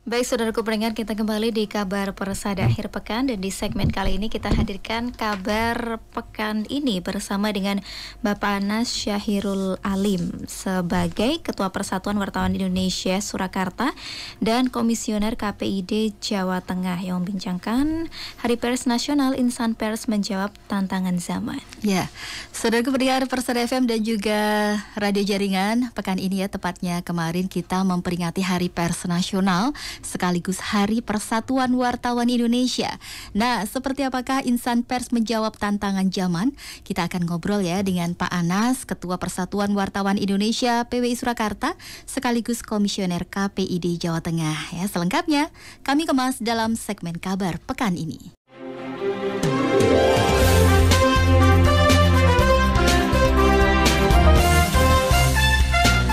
Baik, saudaraku pendengar, kita kembali di kabar Persada akhir pekan dan di segmen kali ini kita hadirkan kabar pekan ini bersama dengan Bapak Anas Syahirul Alim sebagai Ketua Persatuan Wartawan Indonesia Surakarta dan Komisioner KPID Jawa Tengah yang membincangkan Hari Pers Nasional. Insan Pers menjawab tantangan zaman. Ya, saudaraku pendengar Persada FM dan juga radio jaringan, pekan ini ya tepatnya kemarin kita memperingati Hari Pers Nasional sekaligus Hari Persatuan Wartawan Indonesia. Nah, seperti apakah insan pers menjawab tantangan zaman? Kita akan ngobrol ya dengan Pak Anas, Ketua Persatuan Wartawan Indonesia PWI Surakarta, sekaligus Komisioner KPID Jawa Tengah. Ya, selengkapnya kami kemas dalam segmen kabar pekan ini.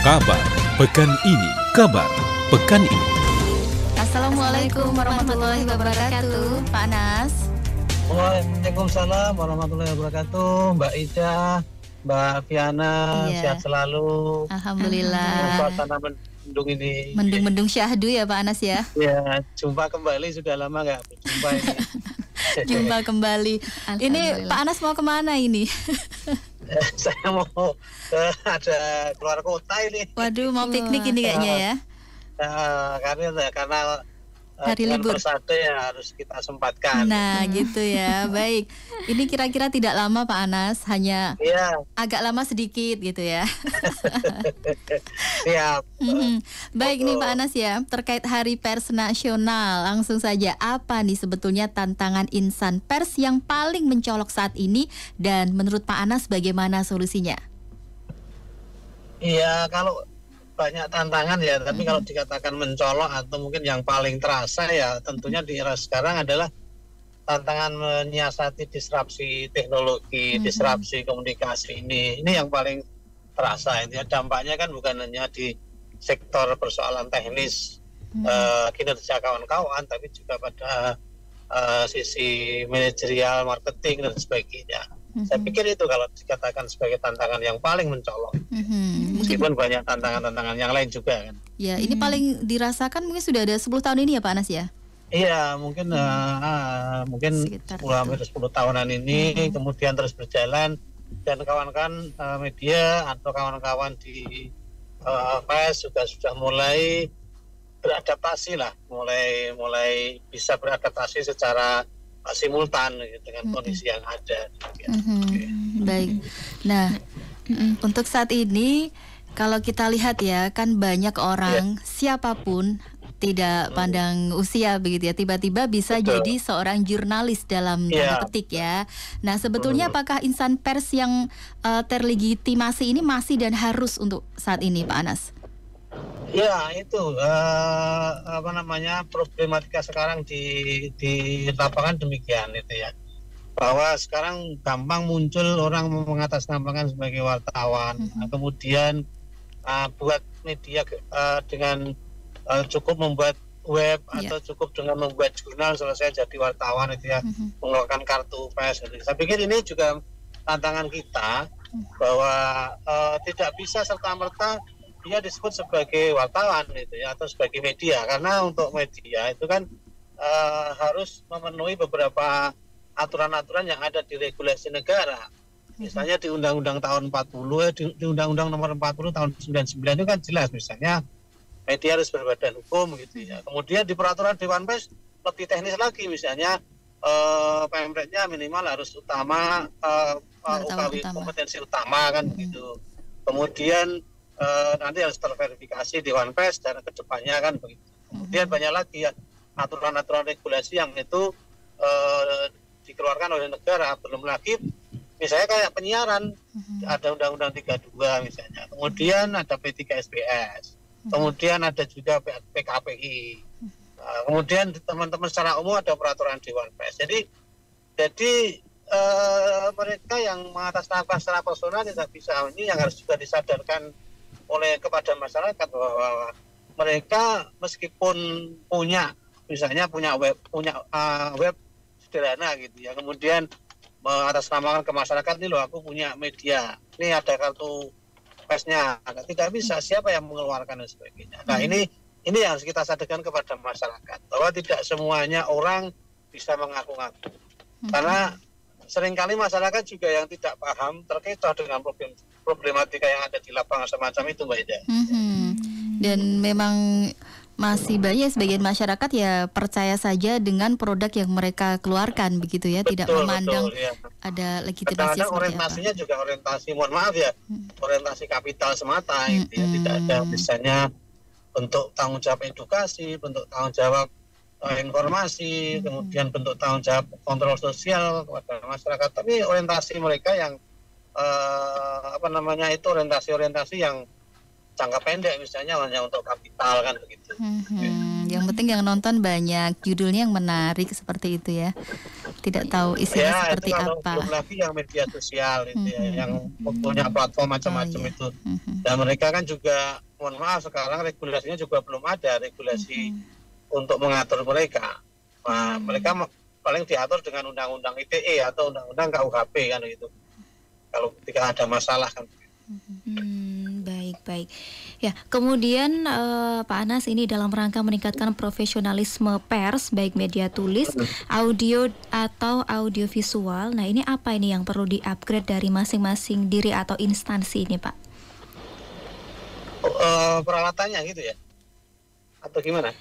Kabar pekan ini, kabar pekan ini. Assalamualaikum warahmatullahi wabarakatuh, Pak Anas. Waalaikumsalam warahmatullahi wabarakatuh, Mbak Ida, Mbak Fiana, sehat selalu. Alhamdulillah. Suasana mendung ini. Mendung-mendung syahdu ya Pak Anas ya. Ya, jumpa kembali, sudah lama nggak berjumpa ini. Jumpa kembali. Ini Pak Anas mau kemana ini? Saya mau ada keluar kota ini. Waduh, mau piknik ini kayaknya ya. Karena hari libur Persada ya harus kita sempatkan. Nah gitu ya. Baik, ini kira-kira tidak lama Pak Anas, hanya agak lama sedikit gitu ya. Siap. Baik nih Pak Anas ya, terkait Hari Pers Nasional, langsung saja apa nih sebetulnya tantangan insan pers yang paling mencolok saat ini dan menurut Pak Anas bagaimana solusinya? Iya, kalau banyak tantangan ya, tapi kalau dikatakan mencolok atau mungkin yang paling terasa ya tentunya di era sekarang adalah tantangan menyiasati disrupsi teknologi, disrupsi komunikasi ini yang paling terasa. Ya, dampaknya kan bukan hanya di sektor persoalan teknis kinerja kawan-kawan, tapi juga pada sisi manajerial, marketing dan sebagainya. Saya pikir itu kalau dikatakan sebagai tantangan yang paling mencolok. Meskipun banyak tantangan-tantangan yang lain juga kan. Ya, ini paling dirasakan mungkin sudah ada 10 tahun ini ya Pak Anas ya? Iya, mungkin 10 tahunan ini kemudian terus berjalan dan kawan-kawan media atau kawan-kawan di pers sudah mulai beradaptasi lah, mulai bisa beradaptasi secara simultan dengan kondisi yang ada. Baik. Nah, untuk saat ini kalau kita lihat ya, kan banyak orang siapapun tidak pandang usia begitu ya, tiba-tiba bisa jadi seorang jurnalis dalam tanda petik ya. Nah, sebetulnya apakah insan pers yang terlegitimasi ini masih dan harus untuk saat ini Pak Anas? Ya, itu problematika sekarang di lapangan demikian itu ya. Bahwa sekarang gampang muncul orang mengatasnamakan sebagai wartawan, kemudian buat media dengan cukup membuat web atau cukup dengan membuat jurnal selesai jadi wartawan itu ya, mengeluarkan kartu pers. Saya pikir ini juga tantangan kita bahwa tidak bisa serta-merta dia disebut sebagai wartawan itu ya, atau sebagai media, karena untuk media itu kan harus memenuhi beberapa aturan-aturan yang ada di regulasi negara. Misalnya di Undang-Undang tahun 40, di Undang-Undang nomor 40 tahun 99 itu kan jelas misalnya media harus berbadan hukum gitu ya. Kemudian di peraturan Dewan Pers lebih teknis lagi, misalnya pemretnya minimal harus utama, UKW kompetensi utama kan gitu. Kemudian nanti harus terverifikasi Dewan Pers dan kedepannya kan begitu. Kemudian banyak lagi ya aturan-aturan regulasi yang itu dikeluarkan oleh negara. Belum lagi misalnya kayak penyiaran, ada Undang-Undang 32 misalnya. Kemudian ada P3SPS. Kemudian ada juga PKPI. Kemudian teman-teman secara umum ada peraturan Dewan Pers. Jadi mereka yang mengatasnamakan secara personal tidak bisa, ini yang harus juga disadarkan oleh kepada masyarakat bahwa mereka meskipun punya web sederhana gitu ya, kemudian mengatasnamakan ke masyarakat, ini loh aku punya media, ini ada kartu persnya, tidak bisa, siapa yang mengeluarkan dan sebagainya. Nah, ini ini yang harus kita sadarkan kepada masyarakat bahwa tidak semuanya orang bisa mengaku-ngaku. Karena seringkali masyarakat juga yang tidak paham terkait dengan problematika yang ada di lapangan semacam itu, Mbak Ida. Dan memang masih banyak sebagian masyarakat ya percaya saja dengan produk yang mereka keluarkan begitu ya, tidak memandang ya. Ada legitimasi seperti orientasinya apa. juga orientasi, mohon maaf ya, orientasi kapital semata, gitu ya. Tidak ada misalnya bentuk tanggung jawab edukasi, bentuk tanggung jawab informasi, kemudian bentuk tanggung jawab kontrol sosial kepada masyarakat. Tapi orientasi mereka yang itu orientasi yang jangka pendek, misalnya hanya untuk kapital kan begitu. Yang penting yang nonton banyak, judulnya yang menarik seperti itu ya. Tidak tahu isinya seperti itu apa. Belum lagi yang media sosial itu ya, yang punya platform macam-macam itu. Dan mereka kan juga, mohon maaf, sekarang regulasinya juga belum ada regulasi untuk mengatur mereka. Nah, mereka paling diatur dengan undang-undang ITE atau undang-undang KUHP kan gitu. Kalau ketika ada masalah kan. Baik. Ya, kemudian Pak Anas, ini dalam rangka meningkatkan profesionalisme pers, baik media tulis, audio atau audiovisual. Nah, ini apa ini yang perlu di-upgrade dari masing-masing diri atau instansi ini, Pak? Peralatannya gitu ya? Atau gimana?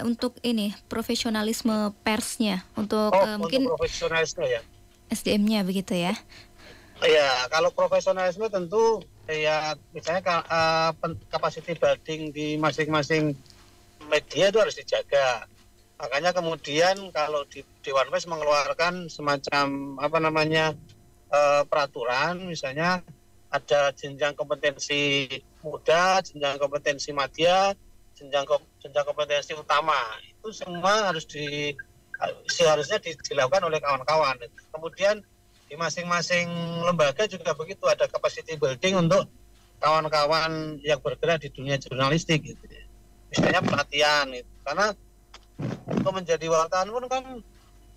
Untuk ini profesionalisme persnya, untuk mungkin untuk profesionalisme ya. SDM-nya begitu ya? Ya, kalau profesionalisme tentu ya misalnya capacity building di masing-masing media itu harus dijaga. Makanya kemudian kalau di Dewan Pers mengeluarkan semacam peraturan, misalnya ada jenjang kompetensi muda, jenjang kompetensi madya, jenjang kompetensi utama. Itu semua seharusnya dilakukan oleh kawan-kawan. Kemudian di masing-masing lembaga juga begitu, ada capacity building untuk kawan-kawan yang bergerak di dunia jurnalistik gitu ya. Misalnya pelatihan itu. Karena untuk menjadi wartawan pun kan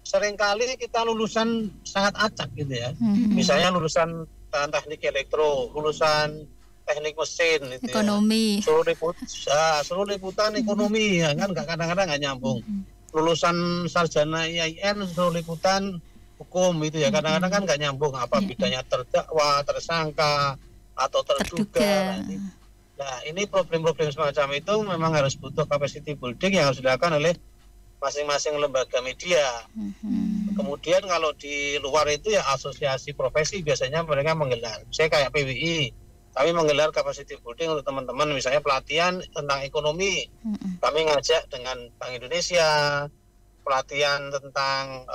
seringkali kita lulusan sangat acak gitu ya. Misalnya lulusan teknik elektro, lulusan teknik mesin gitu ekonomi. Ya. Suruh liputan ekonomi ya kan kadang-kadang nggak nyambung. Lulusan sarjana IAIN suruh liputan hukum itu ya, kadang-kadang kan nggak nyambung apa bedanya terdakwa, tersangka atau terduga. Nah, ini problem-problem semacam itu memang harus butuh capacity building yang harus dilakukan oleh masing-masing lembaga media. Kemudian kalau di luar itu ya asosiasi profesi biasanya mereka menggelar, saya kayak PWI, kami menggelar capacity building untuk teman-teman, misalnya pelatihan tentang ekonomi, kami ngajak dengan Bank Indonesia, pelatihan tentang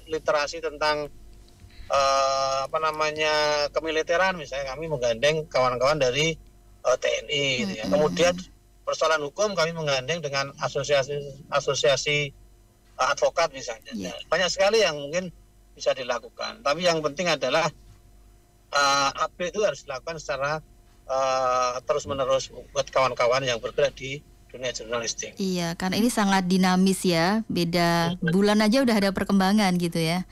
literasi tentang kemiliteran, misalnya kami menggandeng kawan-kawan dari TNI gitu ya. Kemudian persoalan hukum kami menggandeng dengan asosiasi advokat misalnya. Banyak sekali yang mungkin bisa dilakukan, tapi yang penting adalah upgrade itu harus dilakukan secara terus-menerus buat kawan-kawan yang bergerak di dunia jurnalistik. Iya, karena ini sangat dinamis ya. Beda bulan aja udah ada perkembangan gitu ya.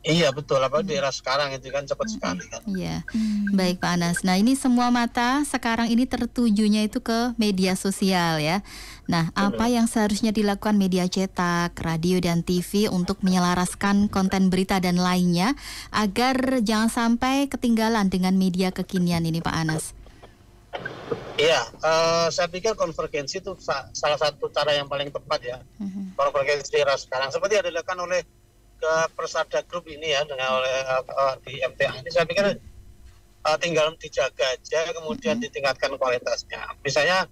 Iya betul, apalagi di era sekarang itu kan cepat sekali kan. Iya, baik Pak Anas. Nah ini semua mata sekarang ini tertujunya itu ke media sosial ya. Nah apa yang seharusnya dilakukan media cetak, radio dan TV untuk menyelaraskan konten berita dan lainnya agar jangan sampai ketinggalan dengan media kekinian ini Pak Anas? Iya, saya pikir konvergensi itu salah satu cara yang paling tepat ya. Konvergensi era sekarang seperti yang dilakukan oleh ke Persada Group ini ya, dengan oleh di MTA ini, saya pikir tinggal dijaga aja, kemudian ditingkatkan kualitasnya. Misalnya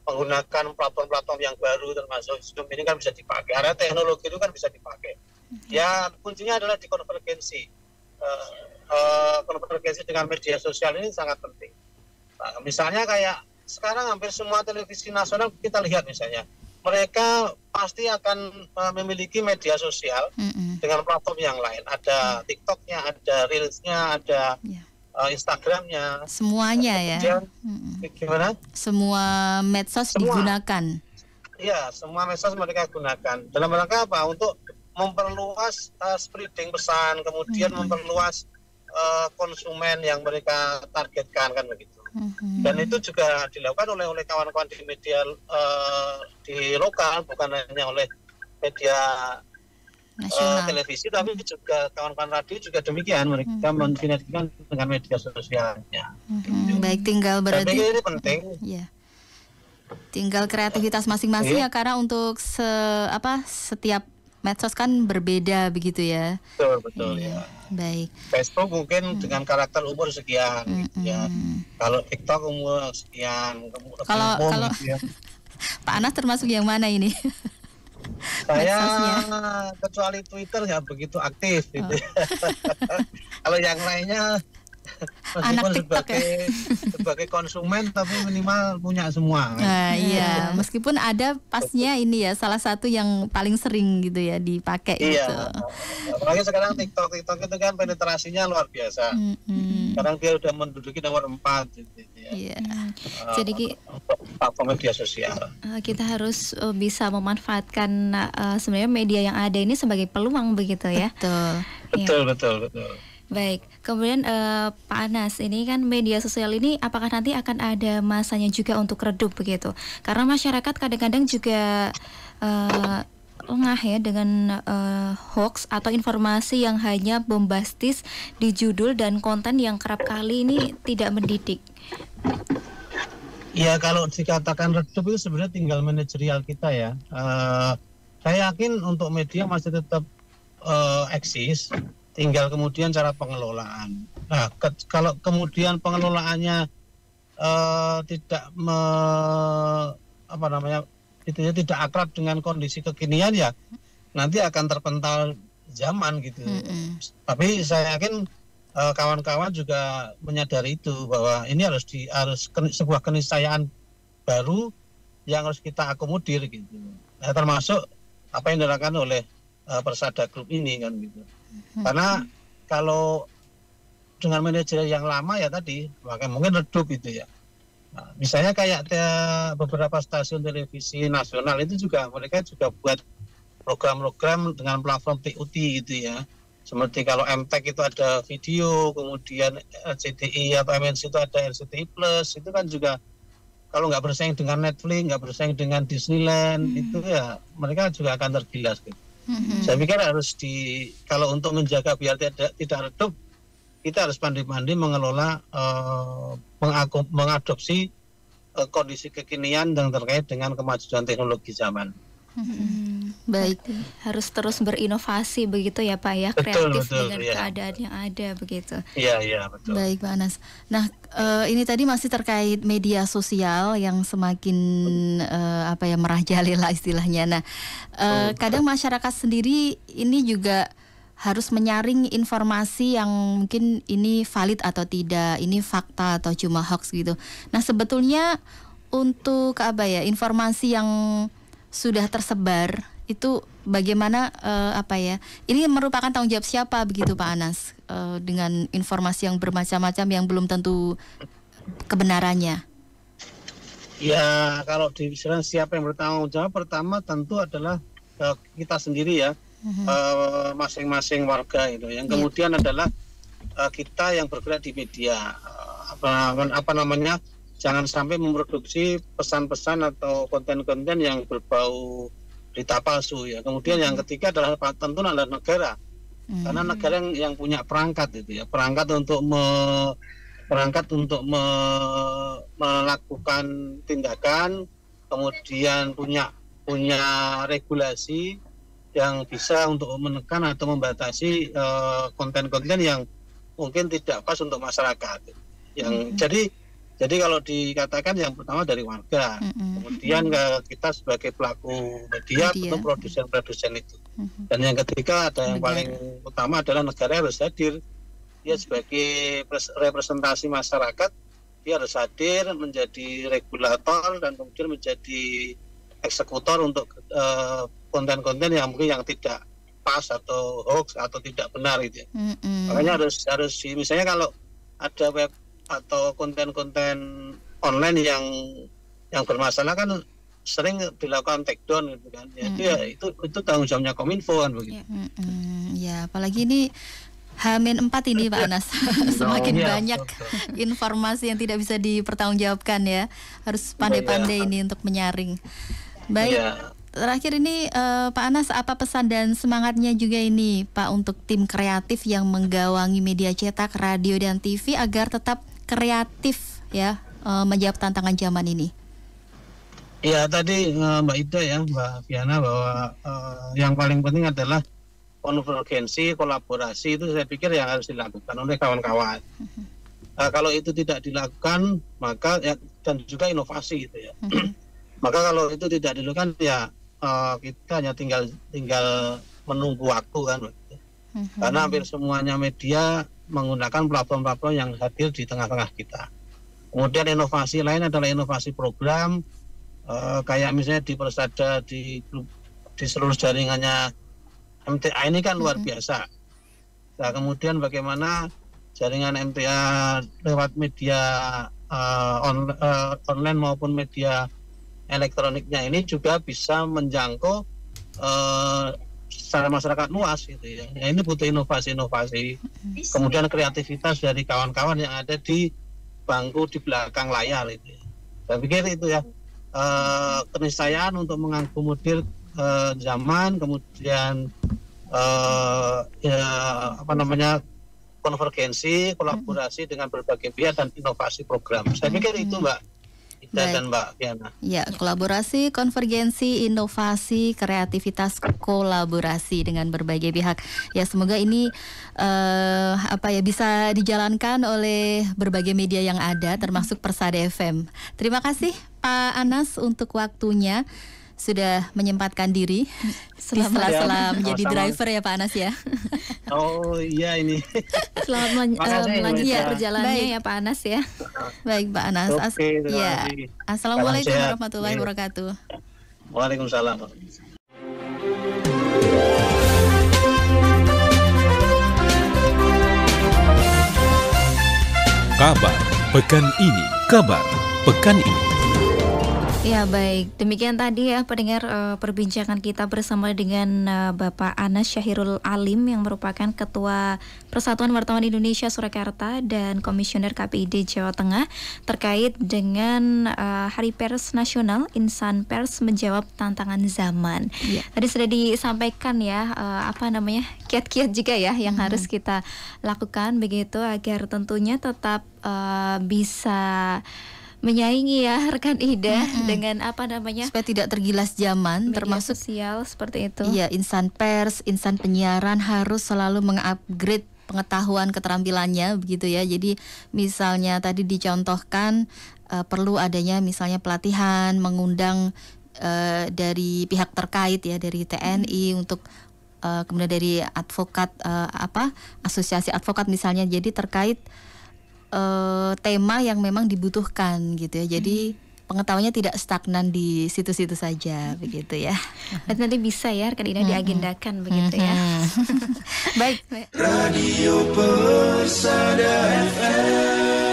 menggunakan platform-platform yang baru, termasuk Zoom ini kan bisa dipakai. Area teknologi itu kan bisa dipakai. Ya kuncinya adalah di konvergensi. Konvergensi dengan media sosial ini sangat penting. Nah, misalnya kayak sekarang hampir semua televisi nasional kita lihat misalnya, mereka pasti akan memiliki media sosial dengan platform yang lain. Ada TikToknya, ada Reels-nya, ada Instagramnya. Semuanya ya. Gimana? Semua medsos digunakan. Iya, semua medsos mereka gunakan. Dalam rangka apa? Untuk memperluas spreading pesan, kemudian memperluas konsumen yang mereka targetkan kan begitu. Dan itu juga dilakukan oleh kawan-kawan di media di lokal, bukan hanya oleh media televisi, tapi juga kawan-kawan radio juga demikian, mereka mensinergikan dengan media sosialnya. Baik, tinggal berarti ini penting. Ya. Tinggal kreativitas masing-masing ya, karena untuk setiap medsos kan berbeda begitu ya. Betul ya. Baik. Facebook mungkin dengan karakter umur sekian, ya. Kalau TikTok umur sekian. Kalau gitu ya. Pak Anas termasuk yang mana ini? Saya kecuali Twitter nggak begitu aktif gitu. Kalau yang lainnya meskipun sebagai konsumen tapi minimal punya semua. Nah, iya, meskipun ada pasnya ini ya salah satu yang paling sering gitu ya dipakai gitu. Apalagi sekarang TikTok itu kan penetrasinya luar biasa. Sekarang dia udah menduduki nomor 4 gitu ya. Iya. Jadi platform media sosial. Kita harus bisa memanfaatkan sebenarnya media yang ada ini sebagai peluang begitu ya. Betul. Baik, kemudian Pak Anas, ini kan media sosial ini apakah nanti akan ada masanya juga untuk redup begitu? Karena masyarakat kadang-kadang juga lengah ya dengan hoax atau informasi yang hanya bombastis di judul dan konten yang kerap kali ini tidak mendidik. Ya, kalau dikatakan redup itu sebenarnya tinggal manajerial kita ya. Saya yakin untuk media masih tetap eksis. Tinggal kemudian cara pengelolaan. Nah, kalau kemudian pengelolaannya tidak tidak akrab dengan kondisi kekinian ya, nanti akan terpental zaman gitu. Tapi saya yakin kawan-kawan juga menyadari itu, bahwa ini harus sebuah keniscayaan baru yang harus kita akomodir gitu. Nah, termasuk apa yang dilakukan oleh Persada Group ini kan gitu. Karena kalau dengan manajer yang lama ya tadi, maka mungkin redup gitu ya. Nah, misalnya kayak beberapa stasiun televisi nasional itu juga mereka juga buat program-program dengan platform TOT gitu ya. Seperti kalau MTEK itu ada video, kemudian RCTI atau MNC itu ada RCTI Plus, itu kan juga kalau nggak bersaing dengan Netflix, nggak bersaing dengan Disneyland, itu ya mereka juga akan tergilas gitu. Saya pikir harus kalau untuk menjaga biar tidak redup, kita harus pandai-pandai mengelola, mengadopsi kondisi kekinian yang terkait dengan kemajuan teknologi zaman. Baik, harus terus berinovasi begitu ya Pak ya, kreatif dengan keadaan yang ada begitu. Iya betul. Baik Pak Anas. Nah ini tadi masih terkait media sosial yang semakin merajalela istilahnya. Nah kadang masyarakat sendiri ini juga harus menyaring informasi yang mungkin ini valid atau tidak, ini fakta atau cuma hoax gitu. Nah sebetulnya untuk informasi yang sudah tersebar itu bagaimana ini merupakan tanggung jawab siapa begitu Pak Anas dengan informasi yang bermacam-macam yang belum tentu kebenarannya? Ya kalau dibilang siapa yang bertanggung jawab, pertama tentu adalah kita sendiri ya, masing-masing warga itu. Yang kemudian adalah kita yang bergerak di media, jangan sampai memproduksi pesan-pesan atau konten-konten yang berbau berita palsu ya. Kemudian yang ketiga adalah tentu adalah negara, karena negara yang punya perangkat itu ya, perangkat untuk melakukan tindakan, kemudian punya regulasi yang bisa untuk menekan atau membatasi konten-konten yang mungkin tidak pas untuk masyarakat. Jadi kalau dikatakan yang pertama dari warga, kemudian kita sebagai pelaku media atau produsen itu, dan yang ketiga ada yang paling utama adalah negara harus hadir. Dia sebagai representasi masyarakat, dia harus hadir menjadi regulator dan kemudian menjadi eksekutor untuk konten-konten yang mungkin yang tidak pas atau hoax atau tidak benar itu. Makanya harus misalnya kalau ada web atau konten-konten online yang bermasalah kan sering dilakukan take down gitu kan. Itu tanggung jawabnya Kominfo kan begitu. Ya, apalagi ini H-4 ini Pak Anas. Semakin iya, banyak betul. informasi yang tidak bisa dipertanggungjawabkan ya. Harus pandai-pandai ini untuk menyaring. Baik. Iya. Terakhir ini Pak Anas, apa pesan dan semangatnya juga ini Pak untuk tim kreatif yang menggawangi media cetak, radio dan TV agar tetap kreatif ya menjawab tantangan zaman ini? Ya tadi Mbak Ida ya, Mbak Fiana, bahwa yang paling penting adalah konvergensi, kolaborasi, itu saya pikir yang harus dilakukan oleh kawan-kawan. Kalau itu tidak dilakukan, maka ya, dan juga inovasi gitu ya. Maka kalau itu tidak dilakukan ya kita hanya tinggal menunggu waktu kan. Karena hampir semuanya media menggunakan platform-platform yang hadir di tengah-tengah kita. Kemudian inovasi lain adalah inovasi program, kayak misalnya di Persada, di seluruh jaringannya MTA ini kan luar biasa. Nah, kemudian bagaimana jaringan MTA lewat media online maupun media elektroniknya ini juga bisa menjangkau secara masyarakat luas gitu ya. Ini butuh inovasi-inovasi, kemudian kreativitas dari kawan-kawan yang ada di bangku di belakang layar itu. Saya pikir itu ya keniscayaan untuk mengakomodir zaman, kemudian konvergensi, kolaborasi dengan berbagai pihak dan inovasi program. Saya pikir itu Mbak Ida dan Mbak Fiana. Ya, kolaborasi, konvergensi, inovasi, kreativitas, kolaborasi dengan berbagai pihak. Ya, semoga ini bisa dijalankan oleh berbagai media yang ada, termasuk Persada FM. Terima kasih Pak Anas untuk waktunya. Sudah menyempatkan diri setelah menjadi driver ya Pak Anas ya. Oh iya ini. Selamat melanjutkan perjalanannya ya Pak Anas ya. Baik Pak Anas. Oke, ya. Assalamualaikum warahmatullahi wabarakatuh. Waalaikumsalam. Kabar pekan ini. Kabar pekan ini. Ya baik, demikian tadi ya pendengar perbincangan kita bersama dengan Bapak Anas Syahirul Alim yang merupakan Ketua Persatuan Wartawan Indonesia Surakarta dan Komisioner KPID Jawa Tengah terkait dengan Hari Pers Nasional, Insan Pers menjawab tantangan zaman. Ya. Tadi sudah disampaikan ya kiat-kiat juga ya yang harus kita lakukan begitu agar tentunya tetap bisa menyaingi ya rekan Ida dengan supaya tidak tergilas zaman, media termasuk sosial seperti itu. Iya, insan pers, insan penyiaran harus selalu mengupgrade pengetahuan keterampilannya begitu ya. Jadi misalnya tadi dicontohkan perlu adanya misalnya pelatihan, mengundang dari pihak terkait ya, dari TNI untuk kemudian dari advokat asosiasi advokat misalnya, jadi terkait tema yang memang dibutuhkan gitu ya. Jadi pengetahuannya tidak stagnan di situ-situ saja begitu ya. Nanti bisa ya rekan Ida diagendakan begitu ya. Baik. Radio Persada FM.